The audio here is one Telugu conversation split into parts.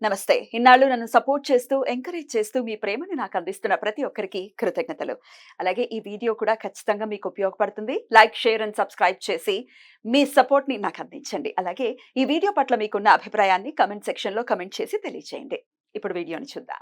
నమస్తే. ఇన్నాళ్ళు నన్ను సపోర్ట్ చేస్తూ, ఎంకరేజ్ చేస్తూ మీ ప్రేమని నాకు అందిస్తున్న ప్రతి ఒక్కరికి కృతజ్ఞతలు. అలాగే ఈ వీడియో కూడా ఖచ్చితంగా మీకు ఉపయోగపడుతుంది. లైక్, షేర్ అండ్ సబ్స్క్రైబ్ చేసి మీ సపోర్ట్‌ని నాకు అందించండి. అలాగే ఈ వీడియో పట్ల మీకున్న అభిప్రాయాన్ని కామెంట్ సెక్షన్‌లో కామెంట్ చేసి తెలియజేయండి. ఇప్పుడు వీడియోని చూద్దాం.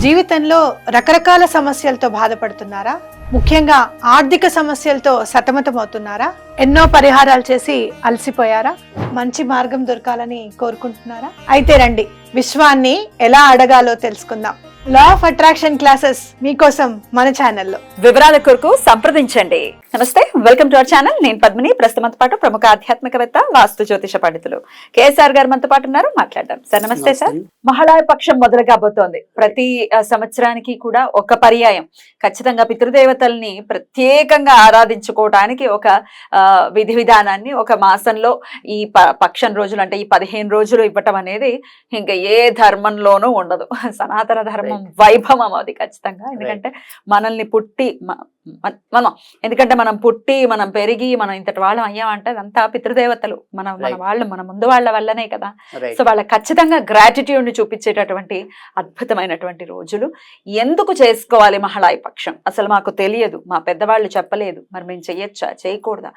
జీవితంలో రకరకాల సమస్యలతో బాధపడుతున్నారా? ముఖ్యంగా ఆర్థిక సమస్యలతో సతమతమవుతున్నారా? ఎన్నో పరిహారాలు చేసి అలసిపోయారా? మంచి మార్గం దొరకాలని కోరుకుంటున్నారా? అయితే రండి, విశ్వాన్ని ఎలా అడగాలో తెలుసుకుందాం. లా ఆఫ్ అట్రాక్షన్ క్లాసెస్ మీకోసం మన ఛానల్లో. వివరాల కొరకు సంప్రదించండి. నమస్తే, వెల్కమ్ టు అవర్ ఛానల్. నేను పద్మిని. ప్రస్తుతంతో పాటు ప్రముఖ ఆధ్యాత్మికవేత్త, వాస్తు జ్యోతిష పండితులు కేఎస్ఆర్ గారు మనతో పాటు ఉన్నారు. మాట్లాడదాం. సార్ నమస్తే. సార్, మహాళయ పక్షం మొదలు కాబోతోంది. ప్రతి సంవత్సరానికి కూడా ఒక పర్యాయం ఖచ్చితంగా పితృదేవతల్ని ప్రత్యేకంగా ఆరాధించుకోవడానికి ఒక విధి విధానాన్ని ఒక మాసంలో ఈ పక్షం రోజులు అంటే ఈ 15 రోజులు ఇవ్వటం అనేది ఇంకా ఏ ధర్మంలోనూ ఉండదు. సనాతన ధర్మం వైభవం అది ఖచ్చితంగా. ఎందుకంటే మనల్ని పుట్టి మనం పుట్టి మనం పెరిగి మనం ఇంతటి వాళ్ళం అయ్యామంటే అదంతా పితృదేవతలు, మన వాళ్ళు, మన ముందు వాళ్ళ వల్లనే కదా. సో వాళ్ళకి ఖచ్చితంగా గ్రాటిట్యూడ్ ని చూపించేటటువంటి అద్భుతమైనటువంటి రోజులు. ఎందుకు చేసుకోవాలి మహాళయ పక్షం? అసలు మాకు తెలియదు, మా పెద్దవాళ్ళు చెప్పలేదు, మరి మేము చెయ్యొచ్చా చేయకూడదా?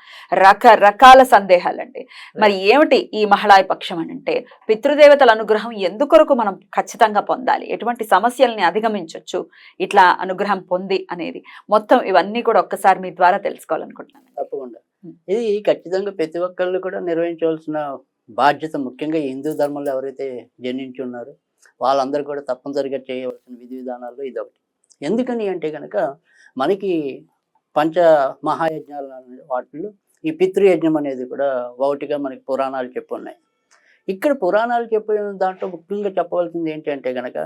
రకరకాల సందేహాలండి. మరి ఏమిటి ఈ మహాళయ పక్షం అని అంటే, పితృదేవతల అనుగ్రహం ఎందుకొరకు మనం ఖచ్చితంగా పొందాలి, ఎటువంటి సమస్యల్ని అధిగమించవచ్చు ఇట్లా అనుగ్రహం పొంది అనేది మొత్తం ఇవన్నీ కూడా ఒక్కసారి మీ ద్వారా తెలుసుకోవాలనుకుంటున్నాను. తప్పకుండా ఇది ఖచ్చితంగా ప్రతి ఒక్కళ్ళు కూడా నిర్వహించవలసిన బాధ్యత. ముఖ్యంగా హిందూ ధర్మంలో ఎవరైతే జన్మించి ఉన్నారో వాళ్ళందరూ కూడా తప్పనిసరిగా చేయవలసిన విధి విధానాల్లో ఇది ఒకటి. ఎందుకని అంటే కనుక మనకి పంచ మహాయజ్ఞాల వాటిల్లో ఈ పితృయజ్ఞం అనేది కూడా ఒకటిగా మనకి పురాణాలు చెప్పున్నాయి. ఇక్కడ పురాణాలు చెప్పిన దాంట్లో ముఖ్యంగా చెప్పవలసింది ఏంటి అంటే కనుక,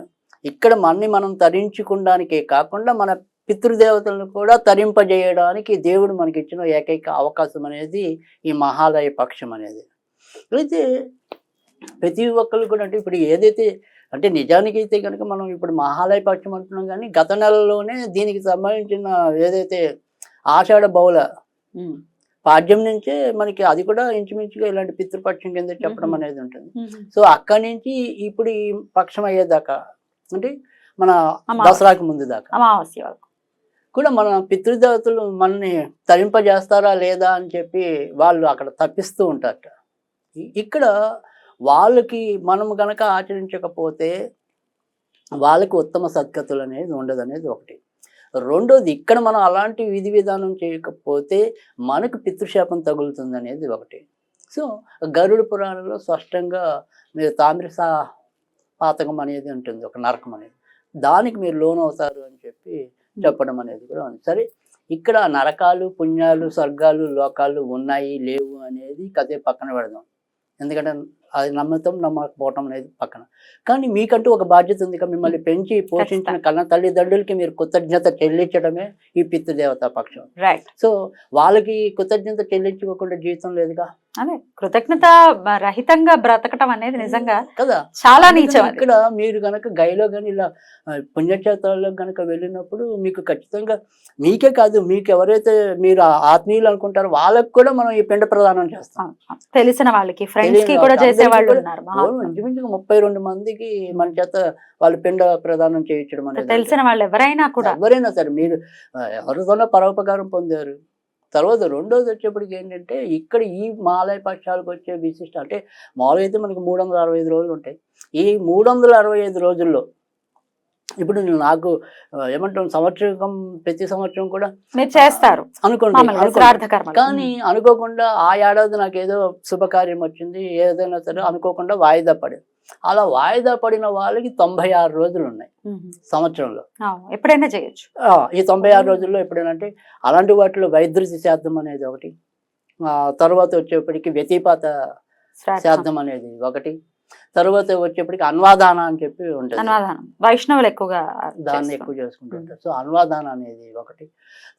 ఇక్కడ మనం తరించుకోవడానికే కాకుండా మన పితృదేవతలను కూడా తరింపజేయడానికి దేవుడు మనకి ఇచ్చిన ఏకైక అవకాశం అనేది ఈ మహాలయ పక్షం అనేది. అయితే ప్రతి ఒక్కళ్ళు కూడా అంటే ఇప్పుడు ఏదైతే అంటే నిజానికి అయితే కనుక మనం ఇప్పుడు మహాలయ పక్షం అంటున్నాం, కానీ గత నెలలోనే దీనికి సంబంధించిన ఏదైతే ఆషాఢ బహుళ పాడ్యం నుంచే మనకి అది కూడా ఇంచుమించుగా ఇలాంటి పితృపక్షం కింద చెప్పడం అనేది ఉంటుంది. సో అక్కడి నుంచి ఇప్పుడు ఈ పక్షం అయ్యేదాకా అంటే మన దసరాకి ముందు దాకా అమావాస్య వరకు కూడా మన పితృదేవతలు మనల్ని తరింపజేస్తారా లేదా అని చెప్పి వాళ్ళు అక్కడ తప్పిస్తూ ఉంటారట. ఇక్కడ వాళ్ళకి మనం గనక ఆచరించకపోతే వాళ్ళకి ఉత్తమ సద్గతులు అనేది ఉండదు అనేది ఒకటి. రెండోది, ఇక్కడ మనం అలాంటి విధి విధానం చేయకపోతే మనకు పితృశాపం తగులుతుంది అనేది ఒకటి. సో గరుడ పురాణంలో స్పష్టంగా మీరు తామ్రసా పాతకం అనేది ఉంటుంది, ఒక నరకం అనేది, దానికి మీరు లోన్ అవుతారు అని చెప్పి చెప్పడం అనేది కూడా ఉంది. సరే, ఇక్కడ నరకాలు, పుణ్యాలు, స్వర్గాలు, లోకాలు ఉన్నాయి లేవు అనేది కదే పక్కన పెడదాం. ఎందుకంటే అది నమ్మతం నమ్మకపోవటం అనేది పక్కన. కానీ మీకంటూ ఒక బాధ్యత ఉంది. మిమ్మల్ని పెంచి పోషించిన కన్న తల్లిదండ్రులకి మీరు కృతజ్ఞత చెల్లించడమే ఈ పితృదేవతా పక్షం. సో వాళ్ళకి కృతజ్ఞత చెల్లించుకోకుండా జీవితం లేదుగా. అదే కృతజ్ఞత రహితంగా బ్రతకటం అనేది నిజంగా కదా చాలా నీచం. ఇక్కడ మీరు గనక గైలో కానీ ఇలా పుణ్యక్షేత్రాల్లో గనక వెళ్ళినప్పుడు మీకు ఖచ్చితంగా మీకే కాదు, మీకు ఎవరైతే మీరు ఆత్మీయులు అనుకుంటారో వాళ్ళకి కూడా మనం ఈ పిండ ప్రదానం చేస్తాం. తెలిసిన వాళ్ళకి, ఫ్రెండ్స్ కి కూడా చేసేవాళ్ళు ఉన్నారు. ఇంచుమించుగా 32 మందికి మన చేత వాళ్ళు పిండ ప్రదానం చేయించడం అనేది. తెలిసిన వాళ్ళు ఎవరైనా సరే మీరు ఎవరితోనో పరోపకారం పొందారు. తర్వాత రెండోది వచ్చేప్పటికి ఏంటంటే, ఇక్కడ ఈ మహాలయ పక్షాలకు వచ్చే విశిష్ట అంటే మామూలుగా అయితే మనకి 365 రోజులు ఉంటాయి. ఈ 365 రోజుల్లో ఇప్పుడు నాకు ఏమంటాం, ప్రతి సంవత్సరం కూడా మీరు చేస్తారు అనుకోండి. కానీ అనుకోకుండా ఆ ఏడాది నాకు ఏదో శుభకార్యం వచ్చింది, ఏదైనా సరే అనుకోకుండా వాయిదా పడేది. అలా వాయిదా పడిన వాళ్ళకి 96 రోజులు ఉన్నాయి సంవత్సరంలో. ఎప్పుడైనా చేయొచ్చు. ఈ 96 రోజుల్లో ఎప్పుడైనా అంటే అలాంటి వాటిలో వైద్యుతి శ్రాద్ధం అనేది ఒకటి, తర్వాత వచ్చేప్పటికి వ్యతిపాత శ్రాద్ధం అనేది ఒకటి, తర్వాత వచ్చేప్పటికి అన్వాదాన అని చెప్పి ఉంటుంది. వైష్ణవులు ఎక్కువగా దాన్ని ఎక్కువ చేసుకుంటుంటారు. సో అన్వాదాన అనేది ఒకటి.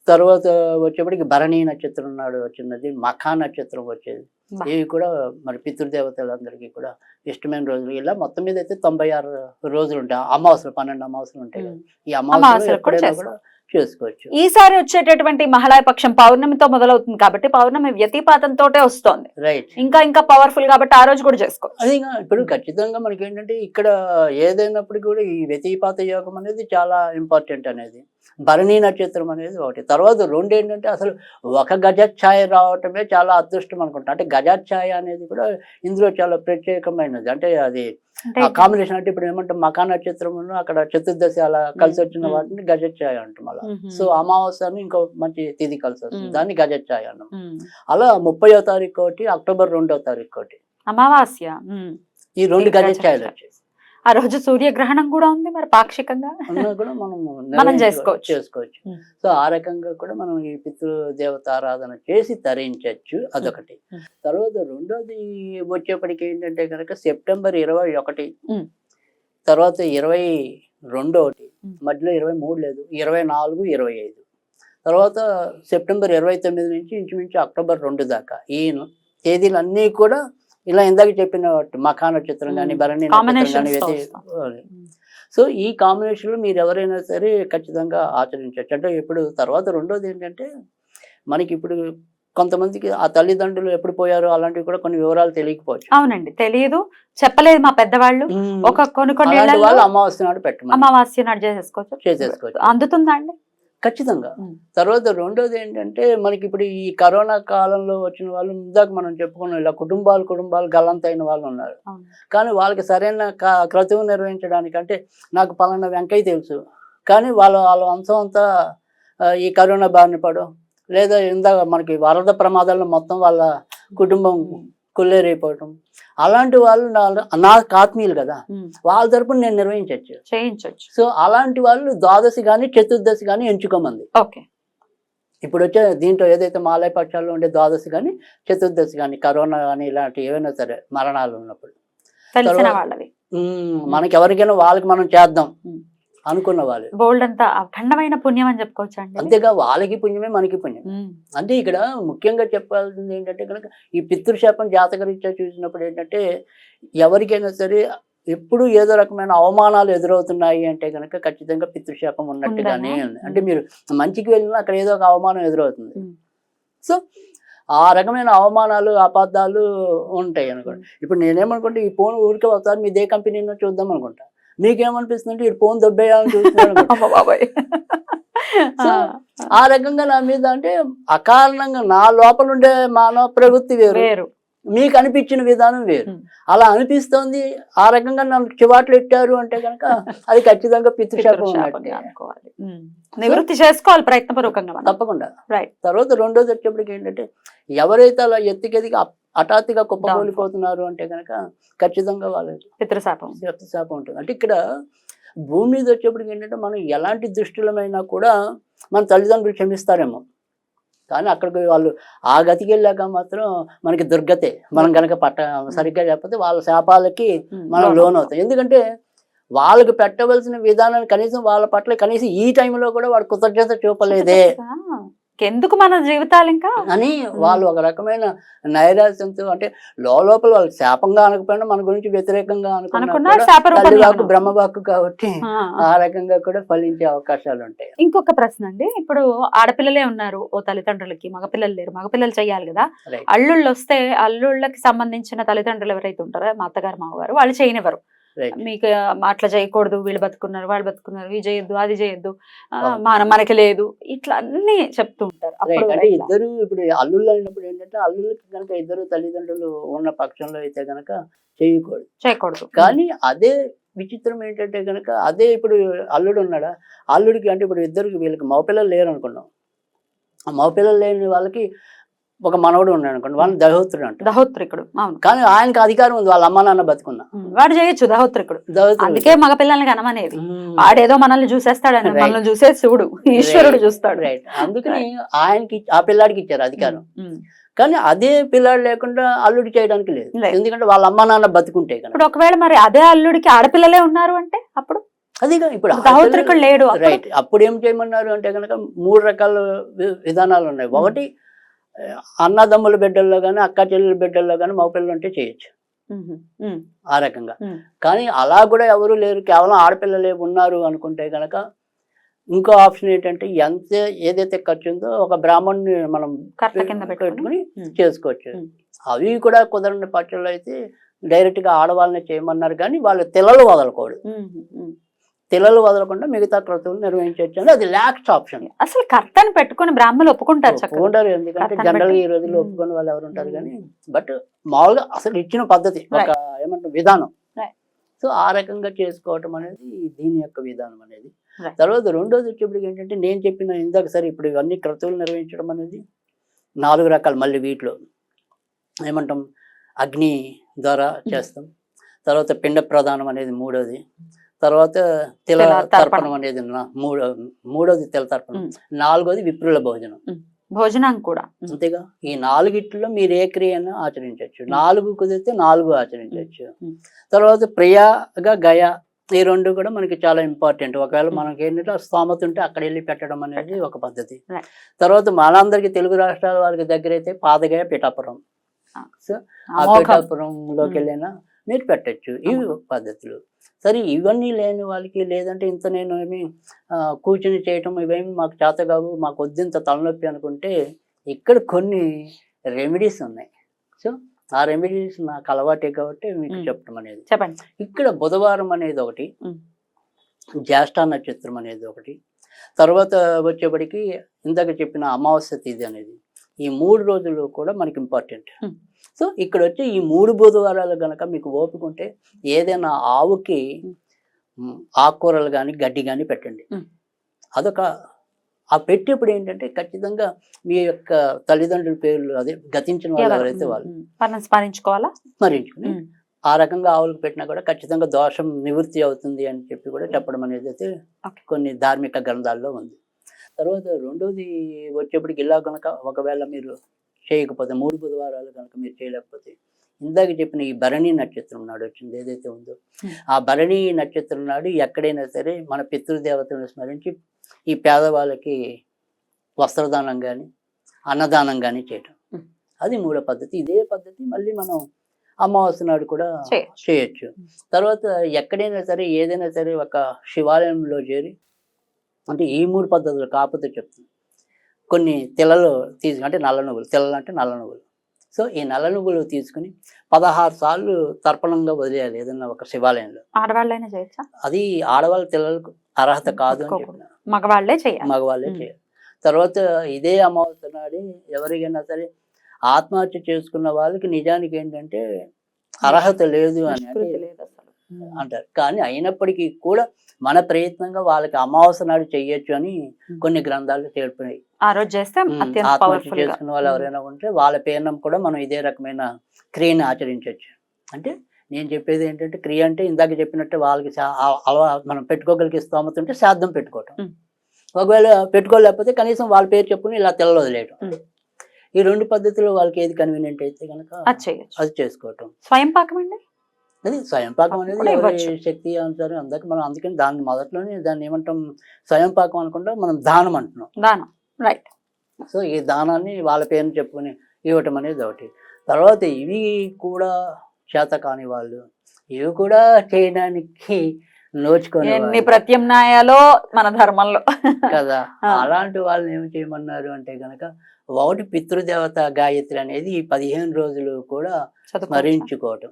తర్వాత వచ్చేప్పటికి భరణీ నక్షత్రం నాడు వచ్చినది మఖా నక్షత్రం వచ్చేది. ఇవి కూడా మరి పితృదేవతలందరికీ కూడా ఇష్టమైన రోజులు. ఇలా మొత్తం మీద అయితే 96 రోజులు ఉంటాయి. అమావాస్యలు 12 అమావాస్యలు ఉంటాయి. ఈ అమావాస్యలు ఎప్పుడైనా కూడా చేసుకోవచ్చు. ఈసారి వచ్చేటటువంటి మహాళయ పక్షం పౌర్ణమితో మొదలవుతుంది కాబట్టి పౌర్ణమి వ్యతిపాతంతో వస్తోంది, రైట్. ఇంకా ఇంకా పవర్ఫుల్ కాబట్టి ఆ రోజు కూడా చేసుకోవచ్చు. అది ఇప్పుడు ఖచ్చితంగా మనకి ఏంటంటే ఇక్కడ ఏదైనప్పుడు కూడా ఈ వ్యతిపాత యోగం అనేది చాలా ఇంపార్టెంట్ అనేది. భరణి నక్షత్రం అనేది ఒకటి. తర్వాత రెండు ఏంటంటే అసలు ఒక గజఛాయ రావటమే చాలా అదృష్టం అనుకుంటా. అంటే గజఛాయ అనేది కూడా ఇందులో చాలా ప్రత్యేకమైనది. అంటే అది ఆ కాంబినేషన్. అంటే ఇప్పుడు ఏమంటాం మకా నక్షత్రం అక్కడ చతుర్దశి అలా కలిసి వచ్చిన వాటిని గజఛాయ అంటాం అలా. సో అమావాస్యను ఇంకో మంచి తిథి కలిసి వస్తుంది, దాన్ని గజఛాయ అన్నాం. అలా 30వ తారీఖు ఒకటి, అక్టోబర్ 2వ తారీఖు ఒకటి అమావాస్య. ఈ రెండు గజఛాయలు వచ్చేసి ఆ రోజు సూర్యగ్రహణం కూడా ఉంది, మరి పాక్షికంగా కూడా మనం చేసుకోవచ్చు. సో ఆ రకంగా కూడా మనం ఈ పితృదేవత ఆరాధన చేసి తరించవచ్చు, అదొకటి. తర్వాత రెండోది వచ్చేప్పటికి ఏంటంటే కనుక సెప్టెంబర్ 21, తర్వాత 22 ఒకటి, మధ్యలో 23 లేదు, 24, 25, తర్వాత సెప్టెంబర్ 29 నుంచి ఇంచుమించు అక్టోబర్ 2 దాకా ఈ తేదీలన్నీ కూడా ఇలా ఇందాక చెప్పిన మఖా నక్షత్రం కానీ భరణి నక్షత్రం కానీ. సో ఈ కాంబినేషన్ లో మీరు ఎవరైనా సరే ఖచ్చితంగా ఆచరించవచ్చు. అంటే ఇప్పుడు తర్వాత రెండోది ఏంటంటే మనకి ఇప్పుడు కొంతమందికి ఆ తల్లిదండ్రులు ఎప్పుడు పోయారో అలాంటివి కూడా కొన్ని వివరాలు తెలియకపోవచ్చు. అవునండి, తెలియదు, చెప్పలేదు మా పెద్దవాళ్ళు. ఒక కొన్ని వాళ్ళు అమావాస్య నాడు పెట్టమని, అమావాస్య నాడు చేసేసుకోవచ్చు. అందుతుందా అండి? ఖచ్చితంగా. తర్వాత రెండోది ఏంటంటే మనకి ఇప్పుడు ఈ కరోనా కాలంలో వచ్చిన వాళ్ళు ఇందాక మనం చెప్పుకున్నాం, ఇలా కుటుంబాలు గల్లంతైన వాళ్ళు ఉన్నారు. కానీ వాళ్ళకి సరైన క్రతువు నిర్వహించడానికి, అంటే నాకు పలానా వెంకయ్య తెలుసు కానీ వాళ్ళ అంశం అంతా ఈ కరోనా బారిన పడో, లేదా ఇందాక మనకి వరద ప్రమాదాల్లో మొత్తం వాళ్ళ కుటుంబం కుల్లేరైపోవటం, అలాంటి వాళ్ళు నాకు ఆత్మీయులు కదా, వాళ్ళ తరపున నేను చేయించవచ్చు. సో అలాంటి వాళ్ళు ద్వాదశి కానీ చతుర్దశి కానీ ఎంచుకోమంది. ఇప్పుడు వచ్చే దీంట్లో ఏదైతే మాలయ పక్షాల్లో ఉండే ద్వాదశి కానీ చతుర్దశి కానీ కరోనా కానీ ఇలాంటి ఏవైనా సరే మరణాలు ఉన్నప్పుడు మనకి ఎవరికైనా వాళ్ళకి మనం చేద్దాం అనుకున్న వాళ్ళు బోల్డ్ అంతా అఖండమైన పుణ్యం అని చెప్పుకోవచ్చు అండి. అంతేగా వాళ్ళకి పుణ్యమే మనకి పుణ్యం. అంటే ఇక్కడ ముఖ్యంగా చెప్పాల్సింది ఏంటంటే కనుక ఈ పితృశాపం జాతకరీత్యా చూసినప్పుడు ఏంటంటే ఎవరికైనా సరే ఎప్పుడు ఏదో రకమైన అవమానాలు ఎదురవుతున్నాయి అంటే కనుక ఖచ్చితంగా పితృశాపం ఉన్నట్టుగానే ఉంది. అంటే మీరు మంచికి వెళ్ళినా అక్కడ ఏదో ఒక అవమానం ఎదురవుతుంది. సో ఆ రకమైన అవమానాలు అబద్ధాలు ఉంటాయి అనుకోండి. ఇప్పుడు నేనేమనుకుంటే ఈ ఫోన్ ఊరికే ఒకసారి మీ దే కంపెనీలో చూద్దాం అనుకుంటా, మీకేమనిపిస్తుంది ఈ ఫోన్ దొబ్బేయాలని చూస్తున్నాను బాబాయ్. సో ఆ రకంగా నా మీద అంటే అకారణంగా నా లోపల ఉండే మానవ ప్రవృత్తి వేరు, మీకు అనిపించిన విధానం వేరు. అలా అనిపిస్తోంది, ఆ రకంగా నన్ను చివాట్లు ఎట్టారు అంటే కనుక అది ఖచ్చితంగా పితృశాపం అనుకోవాలి, నివృత్తి చేసుకోవాలి ప్రయత్నపూర్వకంగా తప్పకుండా. తర్వాత రెండోది వచ్చేప్పటికి ఏంటంటే ఎవరైతే అలా ఎత్తికెదిగి హఠాత్తుగా కుప్పకూలిపోతున్నారు అంటే కనుక ఖచ్చితంగా వాళ్ళకి పితృశాపం ఉంటుంది. అంటే ఇక్కడ భూమి మీద వచ్చేప్పటికి ఏంటంటే మనం ఎలాంటి దుష్టులమైనా కూడా మన తల్లిదండ్రులు క్షమిస్తారేమో, కానీ అక్కడికి వాళ్ళు ఆ గతికి వెళ్ళాక మాత్రం మనకి దుర్గతే. మనం కనుక సరిగ్గా చెప్పకపోతే వాళ్ళ శాపాలకి మనం లోన్ అవుతాం. ఎందుకంటే వాళ్ళకి పెట్టవలసిన విధానాన్ని కనీసం వాళ్ళ పట్ల కనీసం ఈ టైంలో కూడా వాడు కృతజ్ఞత చూపలేదే, ఎందుకు మన జీవితాలు ఇంకా అని వాళ్ళు ఒక రకమైన నైరాశ్యంతో, అంటే లోపల వాళ్ళు శాపంగా అనకపోయినా మన గురించి వ్యతిరేకంగా అనుకున్నా బ్రహ్మవాక్కు కాబట్టి ఆ రకంగా కూడా ఫలించే అవకాశాలు ఉంటాయి. ఇంకొక ప్రశ్న అండి, ఇప్పుడు ఆడపిల్లలే ఉన్నారు ఓ తల్లిదండ్రులకి, మగపిల్లలు లేరు, మగపిల్లలు చెయ్యాలి కదా. అల్లుళ్ళు వస్తే అల్లుళ్ళకి సంబంధించిన తల్లిదండ్రులు ఎవరైతే ఉంటారో మా అత్తగారు మామగారు వాళ్ళు చేయనివ్వరు. మీకు అట్లా చేయకూడదు, వీళ్ళు బతుకున్నారు వాళ్ళు బతుకున్నారు, ఇది చేయొద్దు అది చేయొద్దు, మనకి లేదు, ఇట్లా అన్ని చెప్తూ ఉంటారు. అంటే ఇద్దరు ఇప్పుడు అల్లుళ్ళు అయినప్పుడు ఏంటంటే అల్లుళ్ళకి కనుక ఇద్దరు తల్లిదండ్రులు ఉన్న పక్షంలో అయితే కనుక చేయకూడదు. కానీ అదే విచిత్రం ఏంటంటే కనుక అదే ఇప్పుడు అల్లుడు ఉన్నాడా, అల్లుడికి అంటే ఇప్పుడు ఇద్దరికి వీళ్ళకి మగపిల్లలు లేరు అనుకున్నాం, ఆ మగపిల్లలు లేని వాళ్ళకి ఒక మనవడు ఉన్నాడు అనుకోండి, వాళ్ళని దహోత్రుడు అంట. దహోత్రికుడు. కానీ ఆయనకి అధికారం ఉంది వాళ్ళ అమ్మ నాన్న బతుకున్నా, వాడు చేయొచ్చు దహోత్రికుడు. అందుకే మగ పిల్లల్ని కనమనేది, వాడేదో మనల్ని చూసేస్తాడని, మనల్ని చూసేసి చూడు ఈశ్వరుడు చూస్తాడు. రైట్. అందుకని ఆయనకి ఆ పిల్లాడికి ఇచ్చారు అధికారం. కానీ అదే పిల్లాడు లేకుండా అల్లుడి చేయడానికి లేదు, ఎందుకంటే వాళ్ళ అమ్మ నాన్న బతుకుంటే. ఇప్పుడు ఒకవేళ మరి అదే అల్లుడికి ఆడపిల్లలే ఉన్నారు అంటే అప్పుడు అదిగా ఇప్పుడు దహోత్రికుడు లేడు. రైట్. అప్పుడు ఏం చేయమన్నారు అంటే కనుక 3 రకాల విధానాలు ఉన్నాయి. ఒకటి అన్నదమ్ముల బిడ్డల్లో కానీ అక్క చెల్లెల బిడ్డల్లో కానీ మగపిల్లలు ఉంటే చేయొచ్చు ఆ రకంగా. కానీ అలా కూడా ఎవరు లేరు, కేవలం ఆడపిల్లలే ఉన్నారు అనుకుంటే కనుక ఇంకో ఆప్షన్ ఏంటంటే ఎంత ఏదైతే ఖర్చు ఉందో ఒక బ్రాహ్మణ్ణి మనం కర్త కింద పెట్టుకుని ఉమ్. చేసుకోవచ్చు. ఉమ్. అవి కూడా కుదరని పక్షుల్లో అయితే డైరెక్ట్ గా ఆడవాళ్ళని చేయమన్నారు, కానీ వాళ్ళు తెల్లలు వదలకూడదు. ఉమ్. ఉమ్. తెల్లలు వదలకుండా మిగతా క్రతువులు నిర్వహించవచ్చు అని అది లాస్ట్ ఆప్షన్. అసలు కర్తని పెట్టుకుని బ్రాహ్మణులు ఒప్పుకుంటారు చక్కగా. ఒప్పుకుంటారు, ఎందుకంటే కర్తను జనరల్ గా పెట్టి. ఈ రోజుల్లో ఉమ్. ఒప్పుకునే వాళ్ళు ఎవరు ఉంటారు, ఉమ్. కానీ బట్ మామూలుగా అసలు ఇచ్చిన పద్ధతి ఒక ఏమంటారు విధానం. Right. సో ఆ రకంగా చేసుకోవటం అనేది దీని యొక్క విధానం అనేది. Right. తర్వాత రెండోది వచ్చేప్పటికి ఏంటంటే నేను చెప్పిన ఇందాక సరే ఇప్పుడు ఇవన్నీ క్రతువులు నిర్వహించడం అనేది 4 రకాలు. మళ్ళీ వీటిలో ఏమంటాం అగ్ని ద్వారా చేస్తాం, తర్వాత పిండ ప్రదానం అనేది మూడోది, తర్వాత తిల తిల తర్పణం. తర్పణం అనేది మూడోది తిల తర్పణం, ఉమ్. నాలుగోది విప్రుల భోజనం. భోజనం కూడా. ఉమ్. అంతేగా, ఈ 4 మీరు ఏ క్రియను ఆచరించవచ్చు. 4 కుదిరితే 4 ఆచరించవచ్చు. ఉమ్. తర్వాత ప్రియాగా గయ ఈ 2 కూడా మనకి చాలా ఇంపార్టెంట్. ఒకవేళ మనకి ఏంటంటే స్తోమత ఉంటే అక్కడ వెళ్ళి పెట్టడం అనేది ఒక పద్ధతి. Right. తర్వాత మనందరికి తెలుగు రాష్ట్రాల వాళ్ళకి దగ్గర అయితే పాదగయ పిఠాపురం. సో ఆ అమోఘం. పిఠాపురంలోకి వెళ్ళినా మీరు పెట్టచ్చు. ఇవి పద్ధతులు. సరే ఇవన్నీ లేని వాళ్ళకి, లేదంటే ఇంత నేను ఏమి కూర్చుని చేయటం ఇవేమి మాకు చేత కావు, మాకు వద్దింత తలనొప్పి అనుకుంటే ఇక్కడ కొన్ని రెమెడీస్ ఉన్నాయి. సో ఆ రెమెడీస్ నాకు అలవాటే కాబట్టి మీకు చెప్పడం అనేది. చెప్పండి. ఇక్కడ బుధవారం అనేది ఒకటి, ఉమ్. జ్యేష్ఠ నక్షత్రం అనేది ఒకటి, తర్వాత వచ్చేప్పటికి ఇందాక చెప్పిన అమావాస్య తిథి అనేది, ఈ 3 రోజులు కూడా మనకి ఇంపార్టెంట్. ఉమ్. సో ఇక్కడ వచ్చి ఈ 3 బుధవారాలు కనుక మీకు ఓపిక ఉంటే ఏదైనా ఆవుకి ఆకుకూరలు కానీ గడ్డి కానీ పెట్టండి. అదొక ఆ పెట్టేప్పుడు ఏంటంటే ఖచ్చితంగా మీ యొక్క తల్లిదండ్రుల పేర్లు అదే గతించిన వాళ్ళు ఎవరైతే వాళ్ళు స్మరించుకోవాలా, స్మరించుకుని ఆ రకంగా ఆవులకు పెట్టినా కూడా ఖచ్చితంగా దోషం నివృత్తి అవుతుంది అని చెప్పి కూడా చెప్పడం అనేది అయితే కొన్ని ధార్మిక గ్రంథాల్లో ఉంది. తర్వాత రెండోది వచ్చేప్పటికి ఇలా కనుక ఒకవేళ మీరు చేయకపోతే 3 బుధవారాలు కనుక మీరు చేయలేకపోతే ఇందాక చెప్పిన ఈ భరణి నక్షత్రం నాడు వచ్చింది ఏదైతే ఉందో ఆ భరణి నక్షత్రం నాడు ఎక్కడైనా సరే మన పితృదేవతలను స్మరించి ఈ పేదవాళ్ళకి వస్త్రదానం కానీ అన్నదానం కానీ చేయటం, అది 3వ పద్ధతి. ఇదే పద్ధతి మళ్ళీ మనం అమావాస్య నాడు కూడా చేయొచ్చు. తర్వాత ఎక్కడైనా సరే ఏదైనా సరే ఒక శివాలయంలో చేరి, అంటే ఈ 3 పద్ధతులు కాకపోతే చెప్తుంది, కొన్ని తెల్లలు తీసుకుని, అంటే నల్ల నువ్వులు, తెల్లలు అంటే నల్ల నువ్వులు. సో ఈ నల్ల నువ్వులు తీసుకుని 16 సార్లు తర్పణంగా వదిలేయాలి ఏదన్నా ఒక శివాలయంలో. ఆడవాళ్ళైనా చేయొచ్చా? అది ఆడవాళ్ళ తెల్లలకు అర్హత కాదు అని చెప్పిన, మగవాళ్ళే చేయాలి. మగవాళ్ళే చేయాలి. తర్వాత ఇదే అమావాస్య నాడు ఎవరికైనా సరే ఆత్మహత్య చేసుకున్న వాళ్ళకి నిజానికి ఏంటంటే అర్హత లేదు అని అంటారు. కానీ అయినప్పటికీ కూడా మన ప్రయత్నంగా వాళ్ళకి అమావాస్య నాడు చెయ్యొచ్చు అని కొన్ని గ్రంథాలు తెలిపినాయి. ఆ రోజు చేస్తే ఆత్మహత్య చేసుకున్న వాళ్ళు ఎవరైనా ఉంటే వాళ్ళ పేరున కూడా మనం ఇదే రకమైన క్రియని ఆచరించవచ్చు. అంటే నేను చెప్పేది ఏంటంటే క్రియ అంటే ఇందాక చెప్పినట్టు వాళ్ళకి మనం పెట్టుకోగలిగే స్తోమత ఉంటే శ్రాద్ధం పెట్టుకోవటం, ఒకవేళ పెట్టుకోలేకపోతే కనీసం వాళ్ళ పేరు చెప్పుకుని ఇలా తెల్ల వదిలేయటం. ఈ 2 పద్ధతులు వాళ్ళకి ఏది కన్వీనియంట్ అయితే కనుక అది చేసుకోవటం. స్వయం పాకం అండి, అది స్వయం పాకం అనేది శక్తి అనుసారం అందరికి మనం, అందుకని దాన్ని మొదట్లోనే దాన్ని ఏమంటాం స్వయం పాకం అనుకుంటా మనం దానం అంటున్నాం. దానం, రైట్. సో ఈ దానాన్ని వాళ్ళ పేరుని చెప్పుకొని ఇవ్వటం అనేది ఒకటి. తర్వాత ఇవి కూడా చేత కాని వాళ్ళు, ఇవి కూడా చేయడానికి నోచుకొని ఎన్ని ప్రత్యామ్నాయాలో మన ధర్మంలో కదా. అలాంటి వాళ్ళని ఏం చేయమన్నారు అంటే గనక ఒకటి పితృదేవత గాయత్రి అనేది ఈ 15 రోజులు కూడా స్మరించుకోవటం.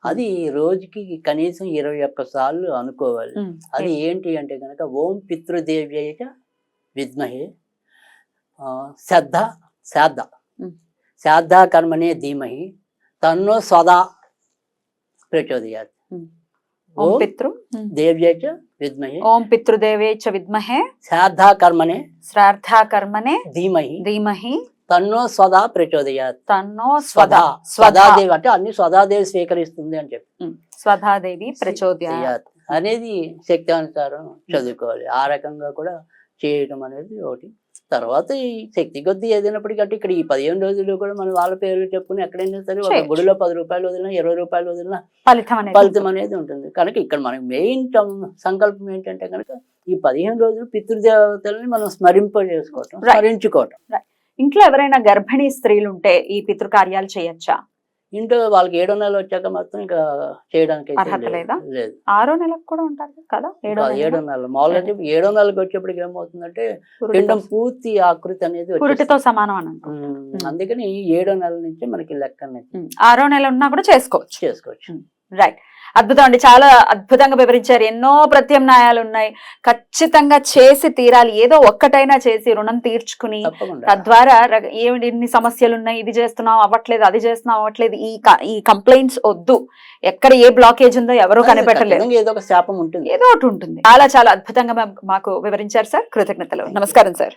అది రోజుకి కనీసం 21 సార్లు అనుకోవాలి. అది ఏంటి అంటే గనక ఓం పితృదేవ్యైక విద్మహే శ్రాద్ధ కర్మనే ధీమహి తన్నో స్వదా ప్రచోదయాత్. ఓం పితృ దేవ్యైచ విద్మహే, ఓం పితృదేవ్యైచ విద్మహే శ్రాద్ధ కర్మనే ధీమహి తన్నో స్వదా ప్రచోదయాత్. తన్నో స్వదాదేవి అంటే అన్ని స్వదాదేవి స్వీకరిస్తుంది అని చెప్పి స్వధాదేవి ప్రచోదయాత్ అనేది శక్తి అనుసారం చదువుకోవాలి. ఆ రకంగా కూడా చేయటం అనేది ఒకటి. తర్వాత ఈ శక్తి కొద్ది ఏదైనప్పటికీ అంటే ఇక్కడ ఈ 15 రోజులు కూడా మనం వాళ్ళ పేర్లు చెప్పుకుని ఎక్కడైనా సరే ఒక గుడిలో 10 రూపాయలు వదిలినా 20 రూపాయలు వదిలినా ఫలితం అనేది ఉంటుంది. కనుక ఇక్కడ మనకి మెయిన్ సంకల్పం ఏంటంటే కనుక ఈ 15 రోజులు పితృదేవతల్ని మనం స్మరించుకోవటం. ఇంట్లో ఎవరైనా గర్భిణీ స్త్రీలు ఉంటే ఈ పితృకార్యాలు చేయొచ్చా? ఇంట్లో వాళ్ళకి 7వ నెల వచ్చాక మాత్రం ఇంకా చేయడానికి అయితే అర్హత లేదా? లేదు. 6వ నెలకు కూడా ఉంటారు కదా, 7వ నెల 7వ నెల మామూలుగా అయితే 7వ నెలకి వచ్చేప్పటికి ఏమవుతుందంటే పిండం పూర్తి ఆకృతి అనేది పురిటితో సమానం అని అంటారు. అందుకని 7వ నెల నుంచి మనకి లెక్క అనేది 6వ నెల ఉన్నా కూడా చేసుకోవచ్చు. చేసుకోవచ్చు. రైట్, అద్భుతం అండి, చాలా అద్భుతంగా వివరించారు. ఎన్నో ప్రత్యామ్నాయాలు ఉన్నాయి, ఖచ్చితంగా చేసి తీరాలి. ఏదో ఒక్కటైనా చేసి రుణం తీర్చుకుని తప్పకుండా తద్వారా ఏమిటి ఇన్ని సమస్యలు ఉన్నాయి, ఇది చేస్తున్నాం అవ్వట్లేదు, అది చేస్తున్నాం అవ్వట్లేదు, ఈ కంప్లైంట్స్ వద్దు. ఎక్కడ ఏ బ్లాకేజ్ ఉందో ఎవరూ కనిపెట్టలేదు, ఖచ్చితంగా ఏదో ఒక శాపం ఉంటుంది. ఏదో ఒకటి ఉంటుంది. చాలా చాలా అద్భుతంగా మాకు వివరించారు సార్. కృతజ్ఞతలు. నమస్కారం సార్.